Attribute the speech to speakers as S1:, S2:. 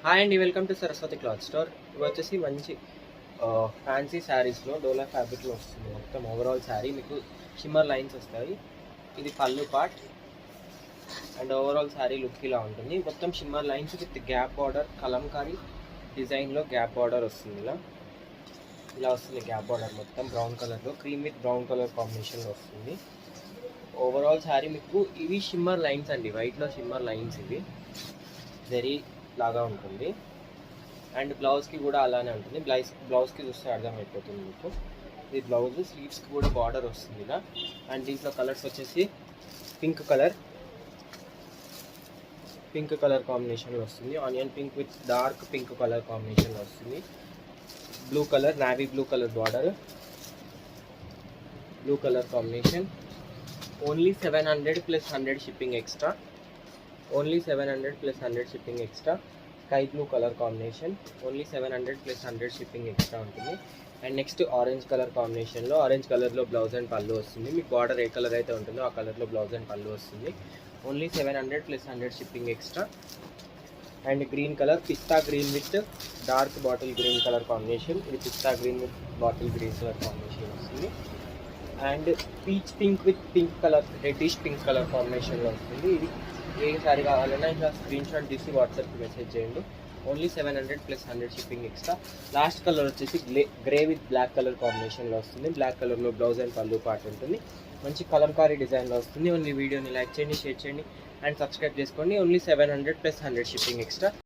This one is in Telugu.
S1: హాయ్ అండి, welcome to Saraswati cloth store. ఇవి వచ్చేసి మంచి ఫ్యాన్సీ శారీస్లో డోలా ఫ్యాబ్రిక్లో వస్తుంది. మొత్తం ఓవరాల్ శారీ మీకు షిమ్మర్ లైన్స్ వస్తాయి. ఇది పళ్ళు part and overall sari look ఇలా ఉంటుంది. మొత్తం shimmer lines with gap border, Kalamkari డిజైన్లో గ్యాప్ బార్డర్ వస్తుంది. ఇలా వస్తుంది గ్యాప్ బార్డర్ మొత్తం బ్రౌన్ కలర్లో, క్రీమ్ విత్ బ్రౌన్ కలర్ కాంబినేషన్లో వస్తుంది. ఓవరాల్ శారీ మీకు ఇవి షిమ్మర్ లైన్స్ అండి, వైట్లో షిమ్మర్ లైన్స్ ఇవి జరీ లాగా ఉంటుంది. అండ్ బ్లౌజ్కి కూడా అలానే ఉంటుంది. బ్లౌజ్కి చూస్తే అర్థమైపోతుంది మీకు. ఇది బ్లౌజ్, స్లీవ్స్కి కూడా బార్డర్ వస్తుంది ఇలా. అండ్ దీంట్లో కలర్స్ వచ్చేసి పింక్ కలర్ కాంబినేషన్లో వస్తుంది. Onion pink with dark pink colour కాంబినేషన్లో వస్తుంది. Blue colour, navy blue colour border, blue colour combination. Only 700 + 100 shipping extra. Only 700 + 100 shipping extra. Sky blue colour combination. Only 700 + 100 shipping extra ఉంటుంది. అండ్ నెక్స్ట్ ఆరెంజ్ కలర్ కాంబినేషన్లో, ఆరెంజ్ కలర్లో బ్లౌజ్ అండ్ పళ్ళు వస్తుంది. మీకు బార్డర్ ఏ కలర్ అయితే ఉంటుందో ఆ కలర్లో బ్లౌజ్ అండ్ పళ్ళు వస్తుంది. Only 700 + 100 shipping extra. And green colour, pista green with dark bottle green colour combination. ఇది pista green with bottle green colour combination వస్తుంది. And peach pink with pink colour, reddish pink colour కాంబినేషన్లో వస్తుంది. ఇది ఏ సారీ కావాలన్నా ఇట్లా స్క్రీన్ షాట్ తీసి వాట్సాప్కి మెసేజ్ చేయండి. Only 700 + 100 shipping extra. Last colour వచ్చేసి గ్రే విత్ బ్లాక్ కలర్ కాంబినేషన్లో వస్తుంది. బ్లాక్ కలర్లో బ్లౌజ్ అండ్ పళ్ళు పార్ట్ ఉంటుంది. మంచి కలంకారీ డిజైన్లో వస్తుంది. ఓన్లీ వీడియోని లైక్ చేయండి, షేర్ చేయండి అండ్ సబ్స్క్రైబ్ చేసుకోండి. Only 700 + 100 shipping extra.